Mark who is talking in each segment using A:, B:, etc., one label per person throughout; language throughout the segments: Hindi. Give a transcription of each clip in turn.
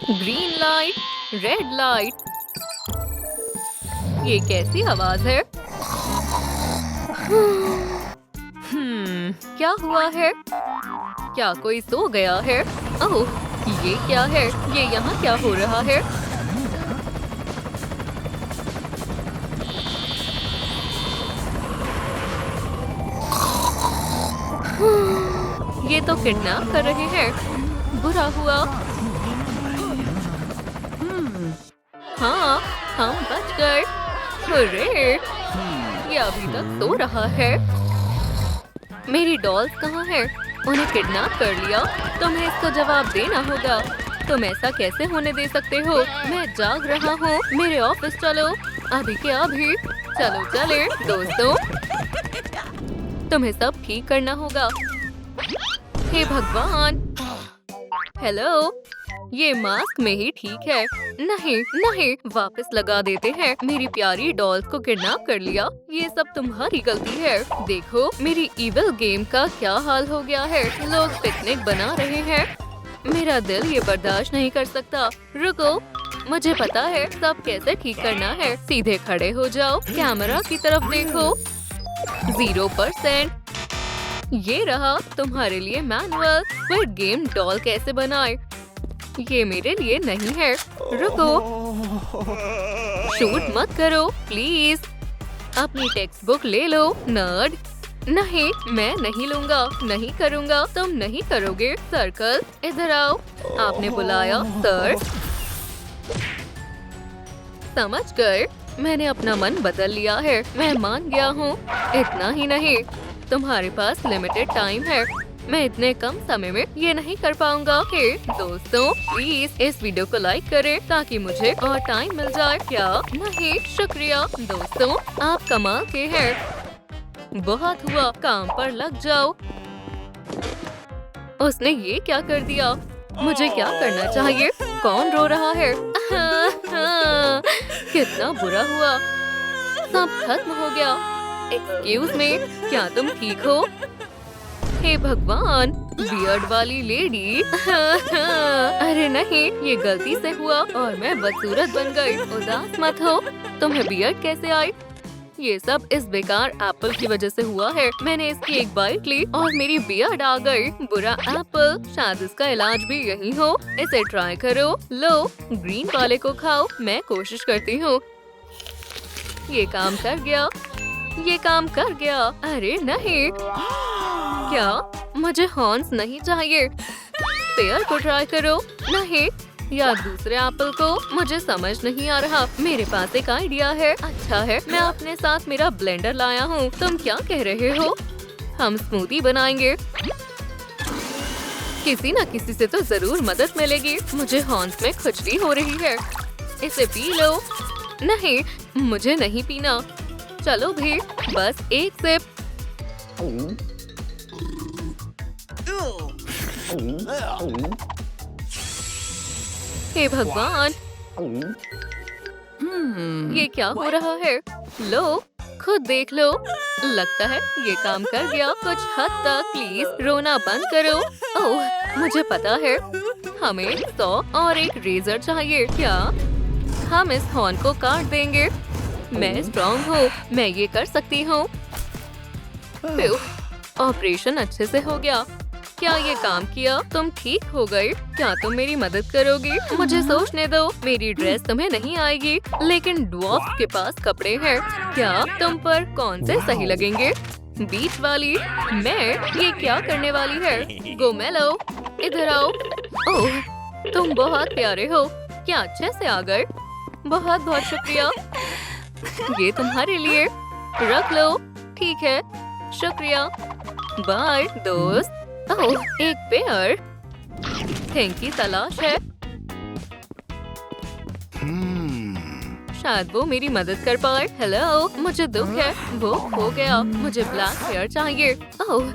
A: Green light, red light. ये कैसी आवाज है? क्या हुआ है? क्या कोई सो गया है? ओह, ये क्या है? ये यहाँ क्या हो रहा है? ये तो किडनैप कर रहे हैं। बुरा हुआ। हाँ, हम बच गए। अरे, ये अभी तक सो रहा है। मेरी डॉल्स कहाँ हैं? उन्हें किडनैप कर लिया। तुम्हें इसका जवाब देना होगा। तुम ऐसा कैसे होने दे सकते हो? मैं जाग रहा हूँ। मेरे ऑफिस चलो। अभी के अभी। चलो चले दोस्तों। तुम्हें सब ठीक करना होगा। हे भगवान। हेलो। ये मास्क में ही ठीक है। नहीं नहीं, वापस लगा देते हैं। मेरी प्यारी डॉल्स को किडनैप कर लिया। ये सब तुम्हारी गलती है। देखो मेरी इविल गेम का क्या हाल हो गया है। लोग पिकनिक बना रहे हैं। मेरा दिल ये बर्दाश्त नहीं कर सकता। रुको, मुझे पता है सब कैसे ठीक करना है। सीधे खड़े हो जाओ। कैमरा की तरफ देखो। 0%। ये रहा तुम्हारे लिए मैनुअल। क्विड गेम डॉल कैसे बनाए। ये मेरे लिए नहीं है। रुको, शूट मत करो प्लीज। अपनी टेक्स्ट बुक ले लो नर्ड। नहीं, मैं नहीं लूंगा। नहीं करूंगा। तुम नहीं करोगे। सर्कल, इधर आओ। आपने बुलाया सर। समझ गए। मैंने अपना मन बदल लिया है। मैं मान गया हूँ। इतना ही नहीं, तुम्हारे पास लिमिटेड टाइम है। मैं इतने कम समय में ये नहीं कर पाऊंगा। हे दोस्तों, प्लीज इस वीडियो को लाइक करें ताकि मुझे और टाइम मिल जाए। क्या नहीं? शुक्रिया दोस्तों, आप कमाल के हैं। बहुत हुआ, काम पर लग जाओ। उसने ये क्या कर दिया? मुझे क्या करना चाहिए? कौन रो रहा है? कितना बुरा हुआ। सब खत्म हो गया। एक्सक्यूज मी, क्या तुम ठीक हो? हे भगवान, बियर्ड वाली लेडी। अरे नहीं, ये गलती से हुआ और मैं बदसूरत बन गई। उदास मत हो। तुम्हें बियर्ड कैसे आई? ये सब इस बेकार एप्पल की वजह से हुआ है। मैंने इसकी एक बाइट ली और मेरी बियर्ड आ गई। बुरा एप्पल, शायद इसका इलाज भी यही हो। इसे ट्राई करो। लो, ग्रीन वाले को खाओ। मैं कोशिश करती हूँ। ये काम कर गया। ये काम कर गया। अरे नहीं, क्या मुझे हॉर्न्स नहीं चाहिए? पेयर को ट्राई करो। नहीं, या दूसरे एप्पल को। मुझे समझ नहीं आ रहा। मेरे पास एक आइडिया है। अच्छा है, मैं अपने साथ मेरा ब्लेंडर लाया हूँ। तुम क्या कह रहे हो? हम स्मूदी बनाएंगे। किसी न किसी से तो जरूर मदद मिलेगी। मुझे हॉर्न्स में खुजली हो रही है। इसे पी लो। नहीं, मुझे नहीं पीना। चलो भी, बस एक सिप। हे भगवान, ये क्या हो रहा है? लो, खुद देख लो। लगता है ये काम कर गया कुछ हद तक। प्लीज रोना बंद करो। ओह, मुझे पता है। हमें 100 और एक रेजर चाहिए। क्या हम इस हॉर्न को काट देंगे? मैं स्ट्रॉन्ग हूँ। मैं ये कर सकती हूँ। ऑपरेशन अच्छे से हो गया। क्या ये काम किया? तुम ठीक हो गए? क्या तुम मेरी मदद करोगी? मुझे सोचने दो। मेरी ड्रेस तुम्हें नहीं आएगी, लेकिन ड्वार्फ के पास कपड़े हैं। क्या तुम पर कौन से सही लगेंगे? बीच वाली? मैं ये क्या करने वाली है? गोमेलो, इधर आओ। ओह, तुम बहुत प्यारे हो। क्या अच्छे से आ गए? बहुत बहुत शुक्रिया। ये तुम्हारे लिए। रख लो। ठीक है, शुक्रिया। बाय दोस्त। ओह, एक पेयर। थैंक की तलाश है। शायद वो मेरी मदद कर पाए। हेलो, मुझे दुख है। वो खो गया। मुझे ब्लैक हेयर चाहिए। ओह,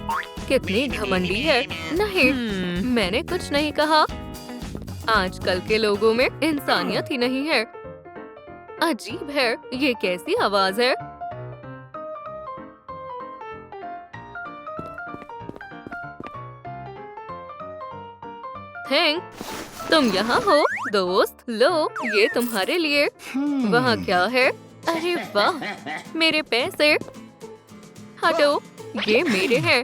A: कितनी घमंडी है। नहीं, मैंने कुछ नहीं कहा। आजकल के लोगों में इंसानियत ही नहीं है। अजीब है। ये कैसी आवाज है? थैंक तुम यहाँ हो दोस्त, लो ये तुम्हारे लिए। वहाँ क्या है? अरे वाह, मेरे पैसे। हटो, ये मेरे हैं।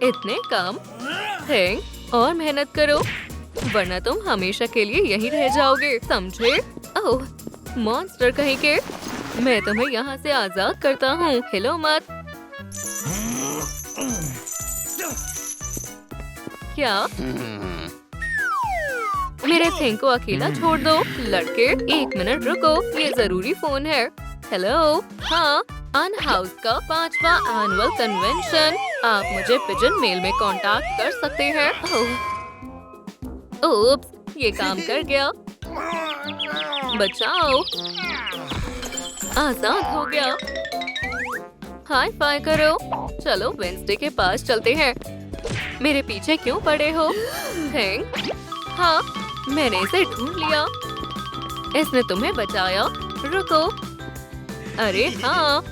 A: इतने कम? थैंक, और मेहनत करो वरना तुम हमेशा के लिए यहीं रह जाओगे, समझे? ओह, मॉन्स्टर कहीं के। मैं तुम्हें यहाँ से आजाद करता हूँ, हिलो मत। क्या? मेरे थिंग को अकेला छोड़ दो। लड़के, 1 मिनट रुको, ये जरूरी फोन है। हेलो, हाँ, अनहाउस का 5वां एनुअल कन्वेंशन। आप मुझे पिजन मेल में कांटेक्ट कर सकते हैं। ओप्स, ये काम कर गया। बचाओ, आजाद हो गया। हाई फाई करो। चलो वेंसडे के पास चलते हैं। मेरे पीछे क्यों पड़े हो? थैंक, हाँ, मैंने इसे ढूंढ लिया। इसने तुम्हें बचाया। रुको, अरे हाँ,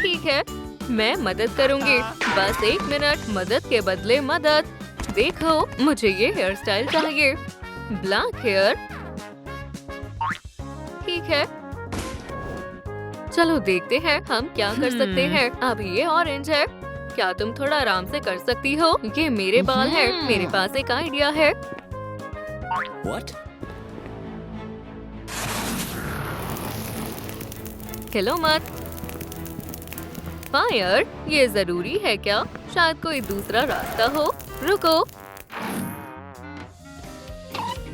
A: ठीक है, मैं मदद करूंगी। बस 1 मिनट, मदद के बदले मदद। देखो, मुझे ये हेयर स्टाइल चाहिए, ब्लैक हेयर। ठीक है, चलो देखते हैं हम क्या कर सकते हैं। अभी ये ऑरेंज है। क्या तुम थोड़ा आराम से कर सकती हो? ये मेरे बाल हैं। मेरे पास एक आइडिया है।
B: What?
A: हिलो मत। फायर, ये जरूरी है क्या? शायद कोई दूसरा रास्ता हो। रुको,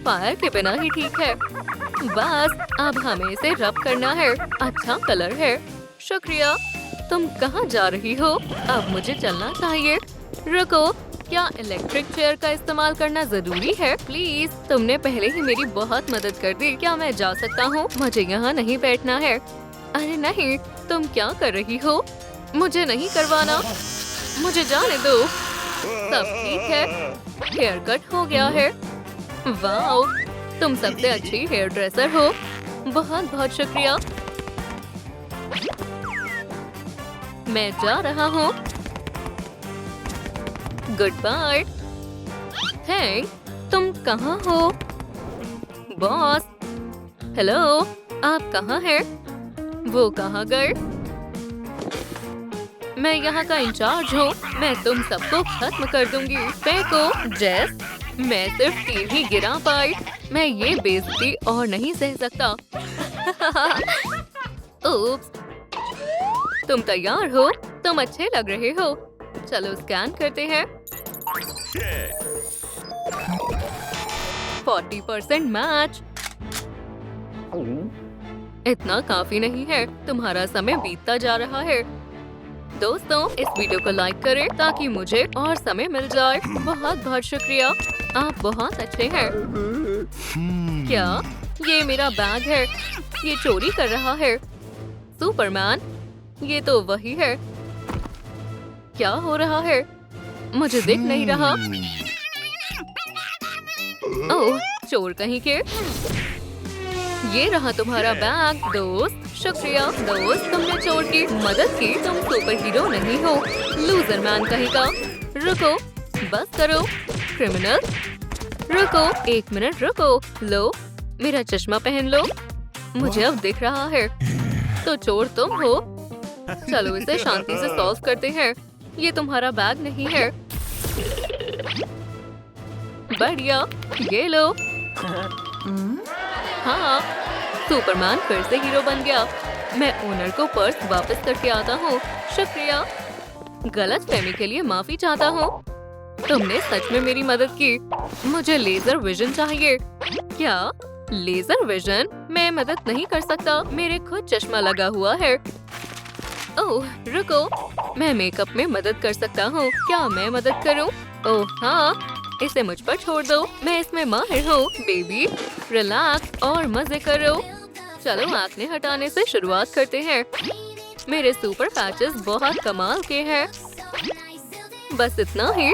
A: फायर के बिना ही ठीक है। बस अब हमें इसे रब करना है। अच्छा कलर है, शुक्रिया। तुम कहाँ जा रही हो? अब मुझे चलना चाहिए। रुको, क्या इलेक्ट्रिक चेयर का इस्तेमाल करना जरूरी है? प्लीज, तुमने पहले ही मेरी बहुत मदद कर दी। क्या मैं जा सकता हूँ? मुझे यहाँ नहीं बैठना है। अरे नहीं, तुम क्या कर रही हो? मुझे नहीं करवाना, मुझे जाने दो। सब ठीक है, हेयर कट हो गया है। वाओ, तुम सबसे अच्छी हेयर ड्रेसर हो। बहुत बहुत शुक्रिया। मैं जा रहा हूँ। Good bye. थैंक, तुम कहाँ हो? बॉस, हेलो, आप कहाँ हैं? वो कहाँ गए? मैं यहाँ का इंचार्ज हूँ। मैं तुम सबको खत्म कर दूंगी। फेंको, जेस। मैं सिर्फ 3 ही गिरा पाई। मैं ये बेइज्जती और नहीं सह सकता। उप्स, तुम तैयार हो? तुम अच्छे लग रहे हो। चलो स्कैन करते हैं। 40% मैच। इतना काफी नहीं है। तुम्हारा समय बीतता जा रहा है। दोस्तों, इस वीडियो को लाइक करें ताकि मुझे और समय मिल जाए। बहुत बहुत शुक्रिया, आप बहुत अच्छे हैं। क्या ये मेरा बैग है? ये चोरी कर रहा है। सुपरमैन, ये तो वही है। क्या हो रहा है? मुझे दिख नहीं रहा। ओह, चोर कहीं के। ये रहा तुम्हारा बैग। दोस्त, शुक्रिया। दोस्त, तुमने चोर की मदद की। तुम सुपर हीरो नहीं हो, लूजर मैन कहीं का। रुको, बस करो, क्रिमिनल। रुको, 1 मिनट रुको। लो, मेरा चश्मा पहन लो। मुझे अब दिख रहा है। तो चोर तुम हो। चलो इसे शांति से सॉल्व करते हैं। ये तुम्हारा बैग नहीं है। बढ़िया, ये लो। हाँ, सुपरमैन फिर से हीरो बन गया। मैं ओनर को पर्स वापस करके आता हूँ। शुक्रिया। गलतफहमी के लिए माफी चाहता हूँ। तुमने सच में मेरी मदद की। मुझे लेजर विजन चाहिए। क्या लेजर विजन? मैं मदद नहीं कर सकता। मेरे खुद चश्मा लगा हुआ है। ओह, रुको, मैं मेकअप में मदद कर सकता हूँ। क्या मैं मदद करूँ? ओह हाँ, इसे मुझ पर छोड़ दो। मैं इसमें माहिर हूँ। बेबी, रिलैक्स और मजे करो। चलो आंखें हटाने से शुरुआत करते हैं। मेरे सुपर पैचेस बहुत कमाल के हैं। बस इतना ही।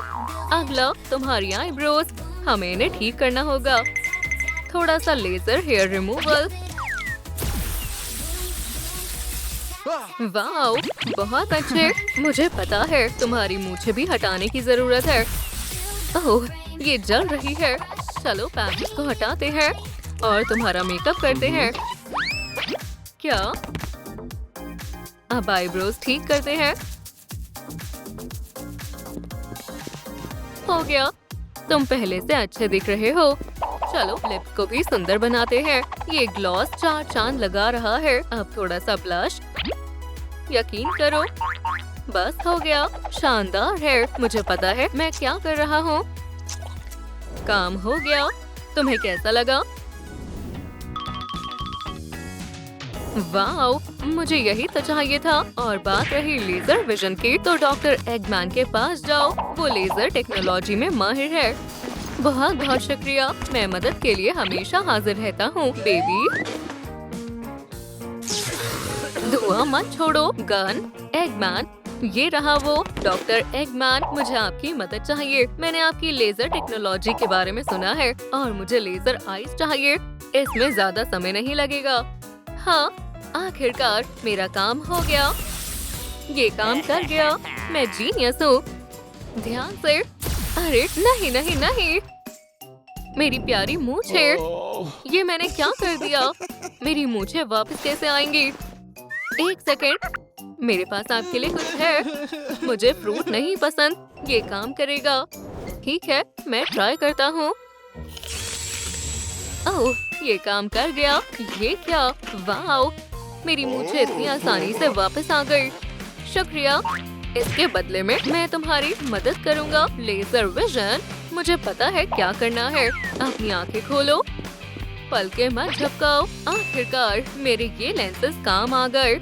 A: अगला तुम्हारी आईब्रोज। हमें इन्हें ठीक करना होगा। थोड़ा सा लेजर हेयर रिमूवल। वाओ, बहुत अच्छे। मुझे पता है तुम्हारी मूछें भी हटाने की जरूरत है। ओह, ये जल रही है। चलो पैकेज को हटाते हैं और तुम्हारा मेकअप करते हैं। क्या? अब आईब्रोज ठीक करते हैं। हो गया, तुम पहले से अच्छे दिख रहे हो। चलो लिप्स को भी सुंदर बनाते हैं। ये ग्लॉस 4 चांद लगा रहा है। अब थोड़ा सा ब्लश। यकीन करो, बस हो गया। शानदार है। मुझे पता है मैं क्या कर रहा हूँ। काम हो गया। तुम्हें कैसा लगा? वाओ, मुझे यही तो चाहिए था। और बात रही लेजर विजन की, तो डॉक्टर एगमैन के पास जाओ। वो लेजर टेक्नोलॉजी में माहिर है। बहुत बहुत शुक्रिया। मैं मदद के लिए हमेशा हाजिर रहता हूँ बेबी। धुआं मत छोड़ो। गन। एगमैन, ये रहा वो। डॉक्टर एगमैन, मुझे आपकी मदद चाहिए। मैंने आपकी लेजर टेक्नोलॉजी के बारे में सुना है और मुझे लेजर आइज चाहिए। इसमें ज्यादा समय नहीं लगेगा। हाँ, आखिरकार मेरा काम हो गया। ये काम कर गया। मैं जीनियस हूँ। ध्यान से। अरे नहीं नहीं नहीं, मेरी प्यारी मूंछें। ये मैंने क्या कर दिया? मेरी मूंछें वापस कैसे आएंगी? एक सेकेंड, मेरे पास आपके लिए कुछ है। मुझे फ्रूट नहीं पसंद। ये काम करेगा। ठीक है, मैं ट्राई करता हूँ। ओह, ये काम कर गया। ये क्या? वाओ, मेरी मूंछें इतनी आसानी से वापस आ गई। शुक्रिया। इसके बदले में मैं तुम्हारी मदद करूँगा। लेजर विजन, मुझे पता है क्या करना है। अपनी आंखें खोलो, पलकें मत झपकाओ। आखिरकार मेरे ये लेंसेज काम आ गए।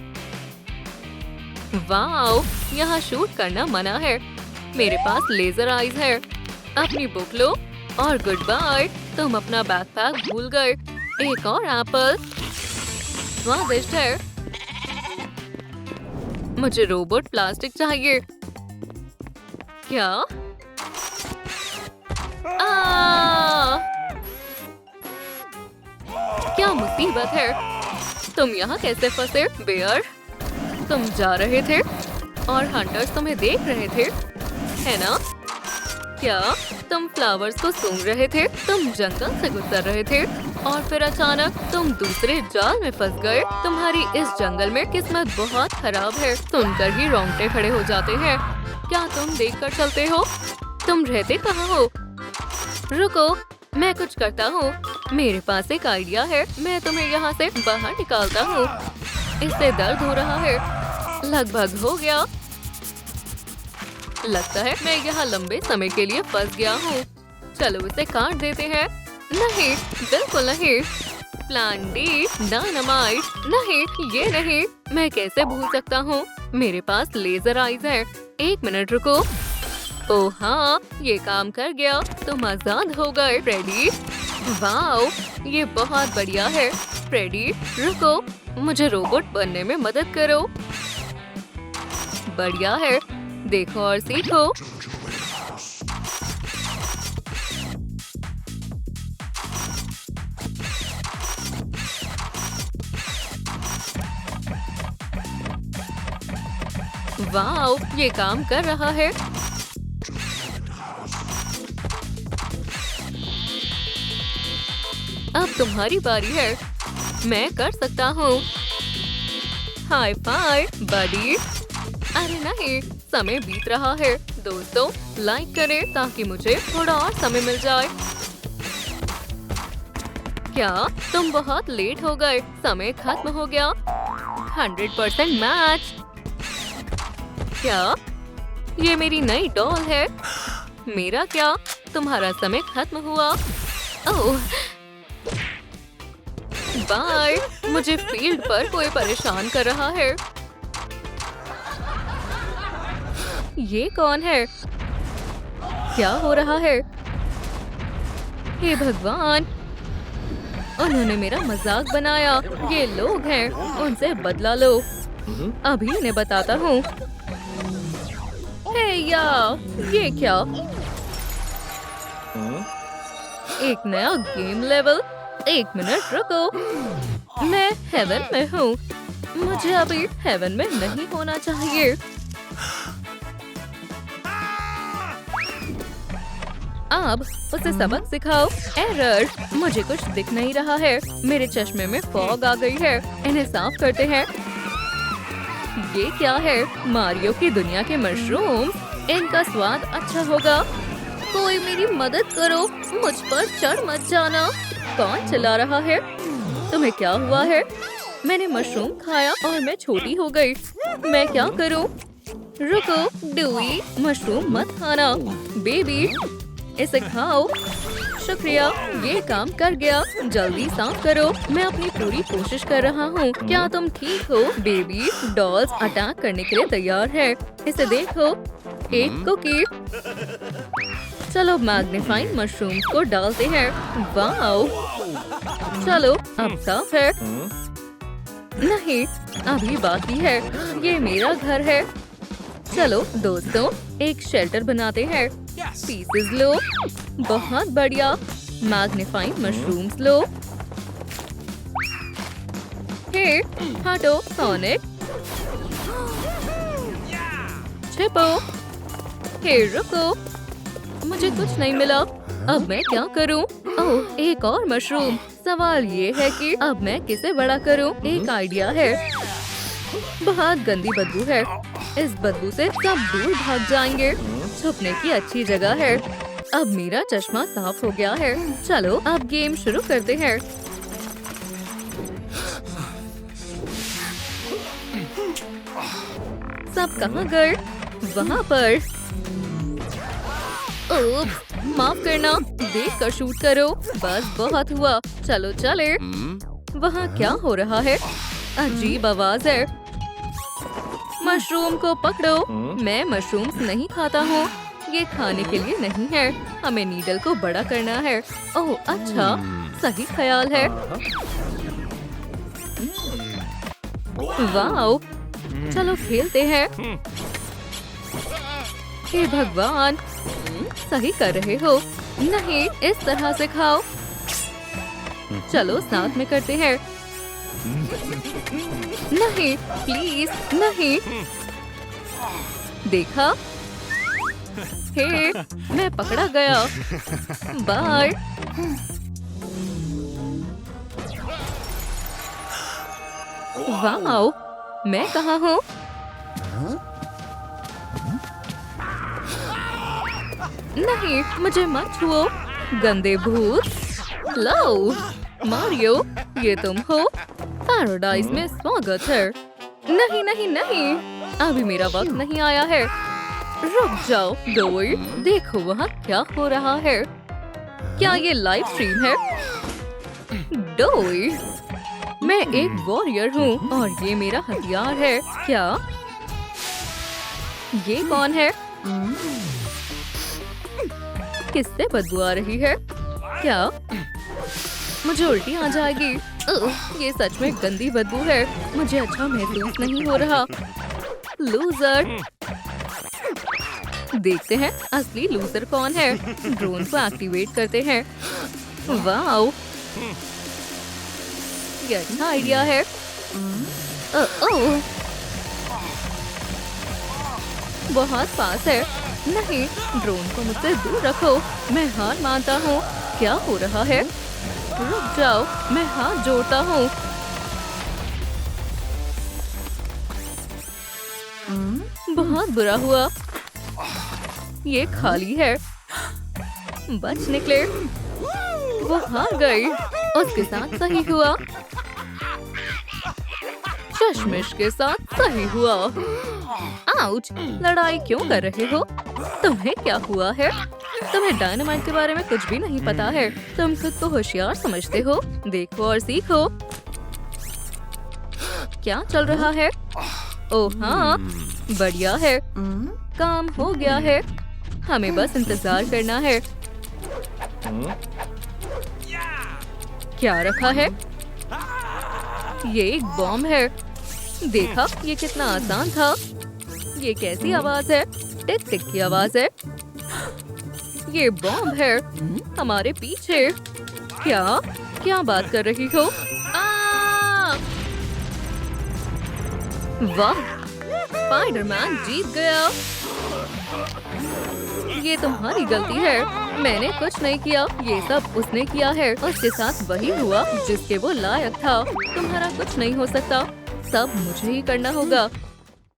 A: वाओ, यहाँ शूट करना मना है। मेरे पास लेजर आइज है। अपनी बुक लो और गुड बाय। तुम अपना बैकपैक भूल गए। एक और एप्पल। स्वादिष्ट है। मुझे रोबोट प्लास्टिक चाहिए। क्या? क्या मुसीबत है? तुम यहाँ कैसे फंसे बेयर? तुम जा रहे थे और हंटर्स तुम्हें देख रहे थे, है ना? क्या तुम फ्लावर्स को सूंघ रहे थे? तुम जंगल से गुजर रहे थे और फिर अचानक तुम दूसरे जाल में फंस गए। तुम्हारी इस जंगल में किस्मत बहुत खराब है। सुनकर ही रोंगटे खड़े हो जाते हैं। क्या तुम देखकर चलते हो? तुम रहते कहाँ हो? रुको, मैं कुछ करता हूँ। मेरे पास एक आइडिया है। मैं तुम्हें यहाँ से बाहर निकालता हूँ। इससे दर्द हो रहा है। लगभग हो गया। लगता है मैं यहाँ लंबे समय के लिए फंस गया हूँ। चलो इसे काट देते हैं। नहीं, बिल्कुल नहीं। Plan D, dynamite. नहीं, ये नहीं। मैं कैसे भूल सकता हूँ? मेरे पास लेजर आइज है। 1 मिनट रुको। ओह हाँ, ये काम कर गया। तुम आजाद हो गए फ्रेडी। वाओ, ये बहुत बढ़िया है। फ्रेडी रुको, मुझे रोबोट बनने में मदद करो। बढ़िया है, देखो और सीखो। वाओ, ये काम कर रहा है। अब तुम्हारी बारी है। मैं कर सकता हूँ। हाई फाइव बडी। अरे नहीं, समय बीत रहा है। दोस्तों लाइक करें ताकि मुझे थोड़ा और समय मिल जाए। क्या तुम बहुत लेट हो गए? समय खत्म हो गया। 100% मैच। क्या ये मेरी नई डॉल है? मेरा क्या? तुम्हारा समय खत्म हुआ। ओह बाय। मुझे फील्ड पर कोई परेशान कर रहा है। ये कौन है? क्या हो रहा है? हे भगवान, उन्होंने मेरा मजाक बनाया। ये लोग हैं, उनसे बदला लो। अभी इन्हें बताता हूँ। हे या, ये क्या? एक नया गेम लेवल। 1 मिनट रुको। मैं हेवन में हूँ। मुझे अभी हेवन में नहीं होना चाहिए। अब उसे सबक सिखाओ। एरर, मुझे कुछ दिख नहीं रहा है। मेरे चश्मे में फॉग आ गई है। इन्हें साफ करते हैं। ये क्या है? मारियो की दुनिया के मशरूम। इनका स्वाद अच्छा होगा। कोई मेरी मदद करो, मुझ पर चढ़ मत जाना। कौन चला रहा है? तुम्हें क्या हुआ है? मैंने मशरूम खाया और मैं छोटी हो गई। मैं क्या करूं? रुको, डूई, मशरूम मत खाना। बेबी, इसे खाओ। शुक्रिया, ये काम कर गया। जल्दी साफ करो। मैं अपनी पूरी कोशिश कर रहा हूँ। क्या तुम ठीक हो? बेबी, डॉल्स अटैक करने के लिए तैयार है। इसे देखो, एक कुकी। चलो मैग्नीफाइंग मशरूम को डालते हैं। वाओ! चलो अब साफ है। नहीं, अभी बाकी है। ये मेरा घर है। चलो दोस्तों, एक शेल्टर बनाते हैं। पीसेस लो। बहुत बढ़िया। मैग्नीफाइंग मशरूम्स लो। हे, हटो सोनिक। छिपो। हे, रुको। मुझे कुछ नहीं मिला। अब मैं क्या करूं? ओह, एक और मशरूम। सवाल ये है कि अब मैं किसे बड़ा करूं? एक आइडिया है। बहुत गंदी बदबू है। इस बदबू से सब दूर भाग जाएंगे। छुपने की अच्छी जगह है। अब मेरा चश्मा साफ हो गया है। चलो अब गेम शुरू करते हैं। सब कहाँ गए? वहाँ पर। ओह, माफ करना। देख कर शूट करो। बस बहुत हुआ। चलो चले। वहाँ क्या हो रहा है? अजीब आवाज है। मशरूम को पकड़ो। मैं मशरूम्स नहीं खाता हूँ। ये खाने के लिए नहीं है। हमें नीडल को बड़ा करना है। ओह अच्छा, सही ख्याल है। वाओ, चलो खेलते हैं। हे भगवान, सही कर रहे हो। नहीं, इस तरह से खाओ। चलो साथ में करते हैं। नहीं, प्लीज नहीं। देखा? हे, मैं पकड़ा गया। बाय। वाओ, मैं कहाँ हूँ? नहीं, मुझे मत छुओ, गंदे भूत। लो, मारियो, ये तुम हो? पैराडाइज में स्वागत है। नहीं नहीं नहीं, अभी मेरा वक्त नहीं आया है। रुक जाओ डोई, देखो वहाँ क्या हो रहा है। क्या ये लाइव स्ट्रीम है? डोई, मैं एक वॉरियर हूँ और ये मेरा हथियार है। क्या? ये कौन है? किससे बदबू आ रही है? क्या? मुझे उल्टी आ जाएगी। ये सच में गंदी बदबू है। मुझे अच्छा महसूस नहीं हो रहा। लूजर। देखते हैं असली लूजर कौन है। ड्रोन को एक्टिवेट करते हैं। वाओ, ये अच्छा आइडिया है। बहुत पास है। नहीं, ड्रोन को मुझसे दूर रखो। मैं हार मानता हूँ। क्या हो रहा है? रुक जाओ, मैं हाथ जोड़ता हूँ। बहुत बुरा हुआ। ये खाली है। बच निकले। वो हार गई। उसके साथ सही हुआ। चश्मिश के साथ सही हुआ। आउच! लड़ाई क्यों कर रहे हो? तुम्हें क्या हुआ है? तुम्हें डायनामाइट के बारे में कुछ भी नहीं पता है। तुम खुद को होशियार समझते हो। देखो और सीखो। क्या चल रहा है? ओह हाँ, बढ़िया है। काम हो गया है। हमें बस इंतजार करना है। क्या रखा है? ये एक बॉम्ब है। देखा, ये कितना आसान था। ये कैसी आवाज है? टिक टिक की आवाज है। ये बॉम्ब है हमारे पीछे। क्या बात कर रही हो? वाह, स्पाइडरमैन जीत गया। ये तुम्हारी गलती है। मैंने कुछ नहीं किया, ये सब उसने किया है। उसके साथ वही हुआ जिसके वो लायक था। तुम्हारा कुछ नहीं हो सकता, सब मुझे ही करना होगा।